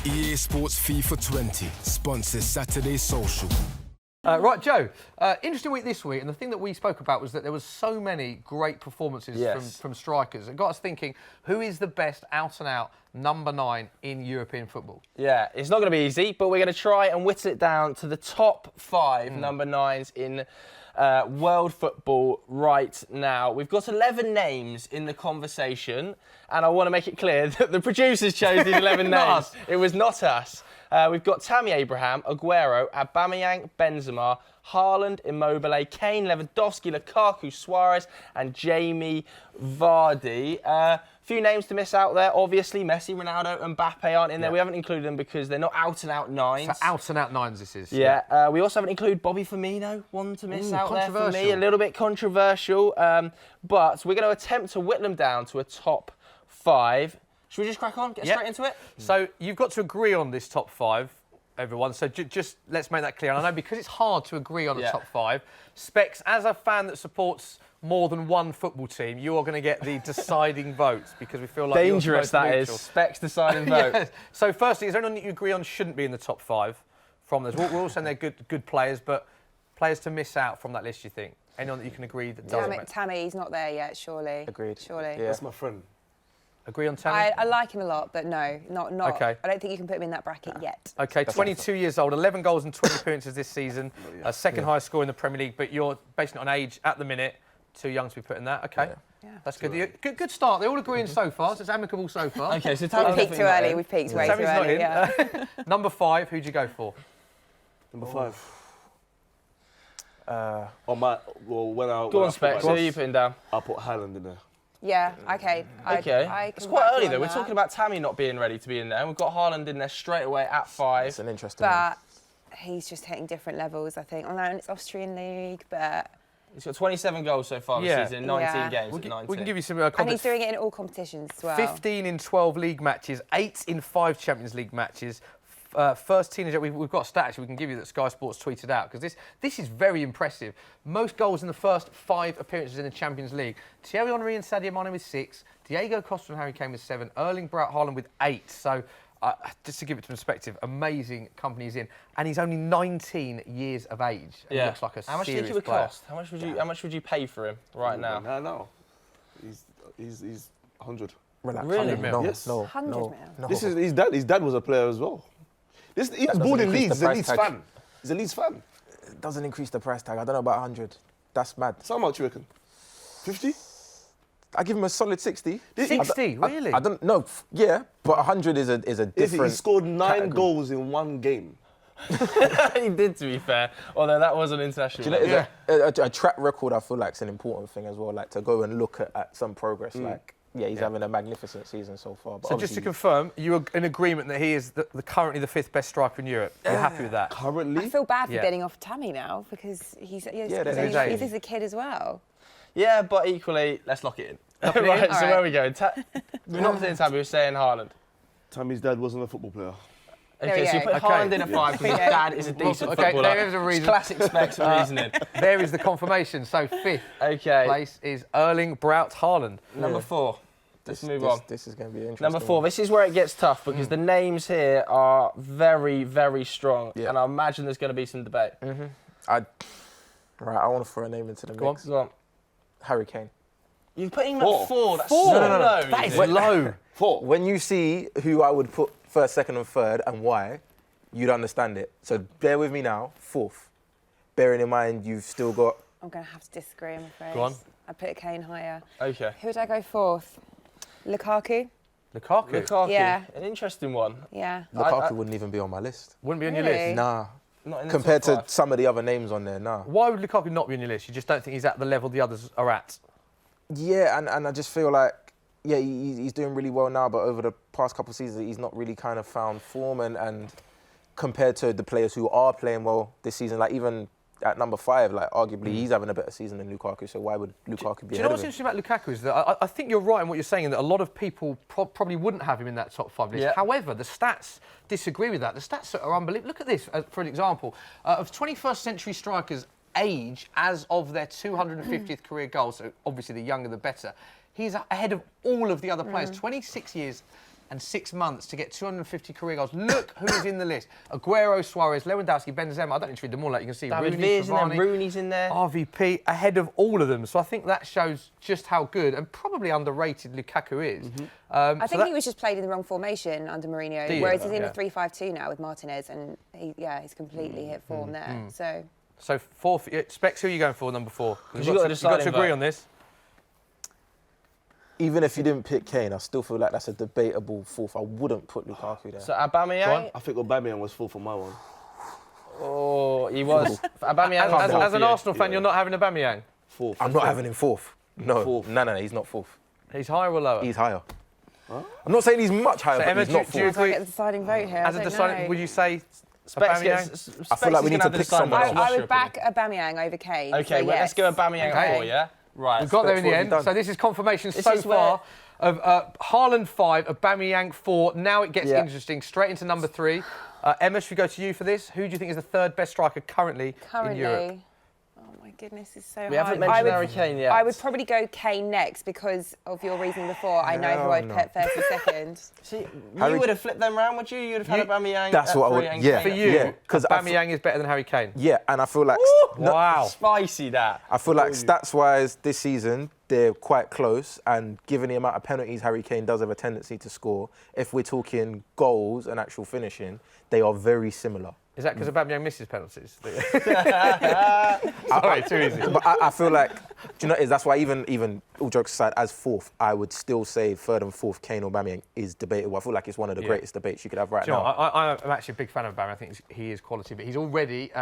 EA Sports FIFA 20 sponsors Saturday's Social. Right, Joe, interesting week this week, and the thing that we spoke about was that there was so many great performances from strikers. It got us thinking, who is the best out-and-out number 9 in European football? Yeah, it's not going to be easy, but we're going to try and whittle it down to the top 5 number 9s in world football right now. We've got 11 names in the conversation, and I want to make it clear that the producers chose these 11 names. It was not us. We've got Tammy Abraham, Aguero, Aubameyang, Benzema, Haaland, Immobile, Kane, Lewandowski, Lukaku, Suarez, and Jamie Vardy. Few names to miss out there. Obviously, Messi, Ronaldo, and Mbappe aren't in there. We haven't included them because they're not out-and-out 9s. So out-and-out 9s this is. Yeah. We also haven't included Bobby Firmino, one to miss out there for me. A little bit controversial. But we're going to attempt to whittle them down to a top 5. Should we just crack on? Get straight into it? So you've got to agree on this top 5, everyone. So just let's make that clear. And I know because it's hard to agree on a top 5, Specs, as a fan that supports more than one football team, you are going to get the deciding votes because we feel like dangerous that neutral. is. Specs deciding vote. Yes. So firstly, is there anyone that you agree on shouldn't be in the top 5 from this? We're all saying they're good players, but players to miss out from that list, you think? Anyone that you can agree that doesn't? Tammy, he's not there yet, surely. Agreed. Surely. Yeah. That's my friend. Agree on Tammy? I like him a lot, but no, not. Okay. I don't think you can put him in that bracket yet. Okay, 22 years old, 11 goals and 20 appearances this season, second highest score in the Premier League, but you're basing it on age at the minute. Too young to be put in that. Okay, that's good. Good start. They're all agreeing so far, so it's amicable so far. Okay, so We peaked too early. We peaked way too early. Yeah. Number 5, who'd you go for? Number 5. When I go on, Specs. Who are you putting down? I'll put Haaland in there. Yeah. Okay. Okay. It's quite early though. We're talking about Tammy not being ready to be in there. We've got Haaland in there straight away at 5. It's an interesting one. But he's just hitting different levels, I think. I know it's Austrian league, but he's got 27 goals so far this season, 19 games at 19. We can give you some and he's doing it in all competitions as well. 15 in 12 league matches, 8 in 5 Champions League matches. First teenager, we've got a stat actually we can give you that Sky Sports tweeted out because this is very impressive. Most goals in the first 5 appearances in the Champions League. Thierry Henry and Sadio Mane with 6, Diego Costa and Harry Kane with 7, Erling Braut Haaland with 8. So just to give it to perspective, amazing company he's in, and he's only 19 years of age. And he looks like a How much do you think it would cost? How much would you pay for him right now? No. He's 100. Relax. Really? No, Yes. no, 100 no, mil. no. This is his dad. His dad was a player as well. He was born in Leeds. He's a Leeds fan. He's a Leeds fan. It doesn't increase the price tag. I don't know about 100. That's mad. So how much you reckon? 50? I give him a solid 60. 60, really? I don't know. Yeah, but 100 is a different. He scored 9 category. goals in one game. He did, to be fair. Although that was an international. Do you know, a track record, I feel like, is an important thing as well. Like to go and look at some progress. Like, he's having a magnificent season so far. But so just to confirm, you're in agreement that he is currently the 5th best striker in Europe. You're happy with that? Currently? I feel bad for getting off Tammy now because he's a kid as well. Yeah, but equally, let's lock it in. Right, so where are we going? We're not saying Tammy, we're saying Haaland. Tammy's dad wasn't a football player. Okay, so you put Haaland in at 5 because his dad is a decent footballer. There is a reason. It's classic Specs reasoning. There is the confirmation. So 5th place is Erling Braut Haaland. Number 4. Let's move on. This is going to be interesting. Number 4. This is where it gets tough because the names here are very, very strong, and I imagine there's going to be some debate. I want to throw a name into the mix. Go on. Harry Kane. You're putting him at 4. That's No. low. That is low. 4. When you see who I would put first, second, and third, and why, you'd understand it. So bear with me now. 4th. Bearing in mind you've still got. I'm going to have to disagree, I'm afraid. Go on. I put Kane higher. Okay. Who would I go 4th? Lukaku. Lukaku? Yeah. An interesting one. Yeah. Lukaku wouldn't even be on my list. Wouldn't be on your list? Nah. Not in the Compared top to 5. some of the other names on there, nah. Why would Lukaku not be on your list? You just don't think he's at the level the others are at? Yeah, and I just feel like, he's doing really well now, but over the past couple of seasons, he's not really kind of found form. And compared to the players who are playing well this season, like even at number 5, like arguably he's having a better season than Lukaku, so why would Lukaku be ahead of him? Do you know what's interesting about Lukaku is that I think you're right in what you're saying, in that a lot of people probably wouldn't have him in that top 5 list. Yeah. However, the stats disagree with that. The stats are unbelievable. Look at this, for an example. Of 21st century strikers' age as of their 250th career goal, so obviously the younger the better, he's ahead of all of the other players. 26 years, and 6 months to get 250 career goals. Look who's in the list. Aguero, Suarez, Lewandowski, Benzema. I don't need to read them all out. You can see David Rooney, Veer's in there, Cavani, Rooney's in there. RVP ahead of all of them. So I think that shows just how good and probably underrated Lukaku is. I think he was just played in the wrong formation under Mourinho, whereas he's in Yeah. a 3-5-2 now with Martinez, and he's completely hit form there. So fourth, Specs, who are you going for, number 4? Because you've got to agree on this. Even if you didn't pick Kane, I still feel like that's a debatable fourth. I wouldn't put Lukaku there. So Aubameyang? I think Aubameyang was fourth for my one. Oh, he was. Aubameyang As an Arsenal fan, you're not having Aubameyang? Fourth. I'm not having him fourth. No, Fourth. no, he's not fourth. He's higher or lower? He's higher. Huh? I'm not saying he's much higher, So but Emma, he's not do you fourth. agree? I get the deciding vote here. As a deciding, would you say Specs Aubameyang? I feel like we need to pick someone else. I would back Aubameyang over Kane. Okay, so well, let's go Aubameyang Okay. 4, yeah? Right. We've got there in the what have end. you done? So this is confirmation This so is where- far of Haaland 5, Aubameyang 4. Now it gets Yeah. interesting. Straight into number 3. Emma, should we go to you for this? Who do you think is the third best striker currently in Europe? Oh my goodness, it's so hard. We haven't mentioned Harry Kane yet. I would probably go Kane next because of your reasoning before. I know who I'd put first and second. See, Harry- you would have flipped them round, would you? You'd have had Aubameyang That's at what I 3 would- and yeah. Kane For at you, Yeah, 'cause Aubameyang is better than Harry Kane. Yeah, and I feel like Wow. Spicy, that. I feel like stats-wise this season they're quite close, and given the amount of penalties Harry Kane does have a tendency to score, if we're talking goals and actual finishing, they are very similar. Is that because Aubameyang misses penalties? Sorry, too easy. But I feel like, do you know what it is? That's why even all jokes aside, as fourth, I would still say third and fourth, Kane or Aubameyang is debatable. I feel like it's one of the greatest debates you could have right Do you know now. what? I'm actually a big fan of Aubameyang. I think he is quality, but he's already.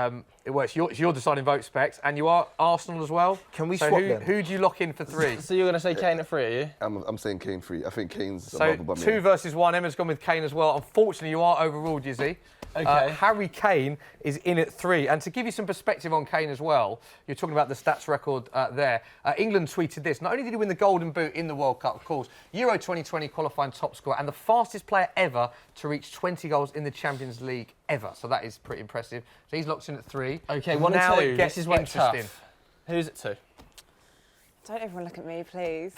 It's your deciding vote, Specs, and you are Arsenal as well. Can we so swap who, then? who do you lock in for 3? So you're going to say Kane at 3, are you? I'm saying Kane 3. I think Kane's So above Aubameyang. 2 versus 1. Emma's gone with Kane as well. Unfortunately, you are overruled, Yizzy. Okay. Harry Kane is in at 3. And to give you some perspective on Kane as well, you're talking about the stats record there. England tweeted this. Not only did he win the Golden Boot in the World Cup, of course, Euro 2020 qualifying top scorer and the fastest player ever to reach 20 goals in the Champions League ever. So that is pretty impressive. So he's locked in at 3. Okay, 1 now and 2. It gets This is where it's tough. interesting. Who's it to? Don't everyone look at me, please.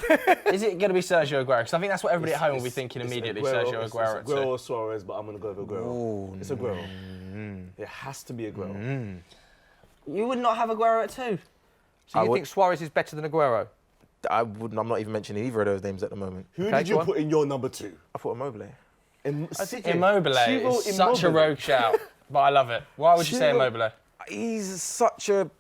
Is it going to be Sergio Aguero? Because I think that's what everybody at home will be thinking immediately. Sergio Aguero at 2. Aguero or Suarez, but I'm going to go with Aguero. It's Aguero. It has to be Aguero. You would not have Aguero at 2? So you think Suarez is better than Aguero? I wouldn't. I'm not even mentioning either of those names at the moment. Who did you put in your number 2? I thought Immobile. Immobile is such a rogue shout, but I love it. Why would you say Immobile? He's such a.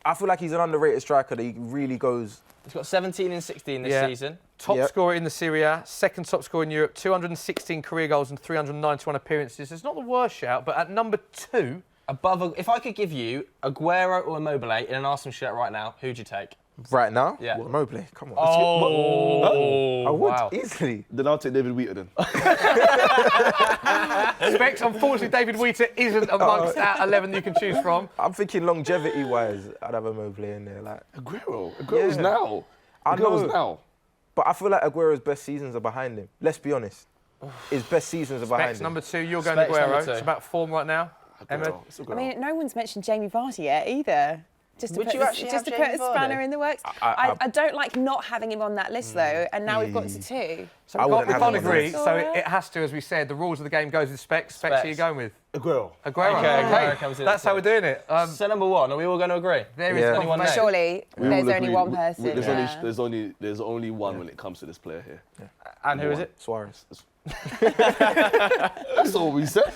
I feel like he's an underrated striker that he really goes. He's got 17 and 16 this season. Top scorer in the Serie A, second top scorer in Europe, 216 career goals and 391 appearances. It's not the worst shout, but at number 2... If I could give you Aguero or Immobile in an Arsenal shirt right now, who'd you take? Right now? Yeah. Immobile, come on. Oh, I would, wow. easily. Then I'll take David Wheater then. Specs, unfortunately, David Wheater isn't amongst that 11 you can choose from. I'm thinking longevity-wise, I'd have Immobile in there. Like, Aguero's now. I Aguero's know. now. But I feel like Aguero's best seasons are behind him. Let's be honest. His best seasons are behind Specs, him. number 2, you're going Specs, Aguero. number 2. It's about form right now. Emma? Aguero. It's Aguero. I mean, no one's mentioned Jamie Vardy yet either. Just to Would put, you actually just to have put Jamie a spanner Vardy? in the works. I don't like not having him on that list though, and now we've got to 2. So I we wouldn't have can't him on agree, this. so it has to, as we said, the rules of the game goes with Specs. Specs, who are you going with? Aguero. Aguero. Okay, Okay. Aguero comes in That's at how we're doing it. So number 1, are we all going to agree? There is Yeah. Anyone confirmation. name? Surely there's all only agree. one person. There's only one when it comes to this player here. And who is it? Suarez. That's all we said.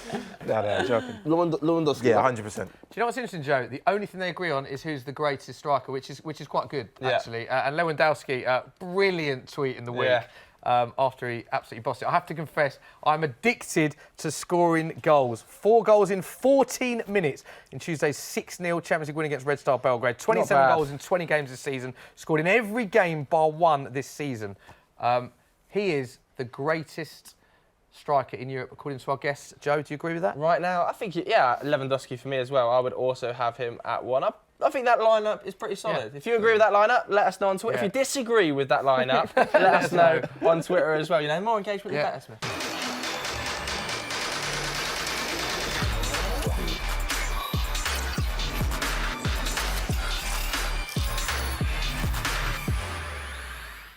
No, I'm joking. Lewandowski. Yeah, 100%. Do you know what's interesting, Joe? The only thing they agree on is who's the greatest striker, which is quite good, actually. And Lewandowski, brilliant tweet in the week after he absolutely bossed it. I have to confess, I'm addicted to scoring goals. 4 goals in 14 minutes in Tuesday's 6-0 Champions League win against Red Star Belgrade. 27 goals in 20 games this season. Scored in every game bar 1 this season. He is the greatest striker in Europe, according to our guests. Joe, do you agree with that? Right now, I think, Lewandowski for me as well. I would also have him at 1. I think that lineup is pretty solid. Yeah. If you agree with that lineup, let us know on Twitter. Yeah. If you disagree with that lineup, let us know on Twitter as well. You know, more engagement, the better, Smith.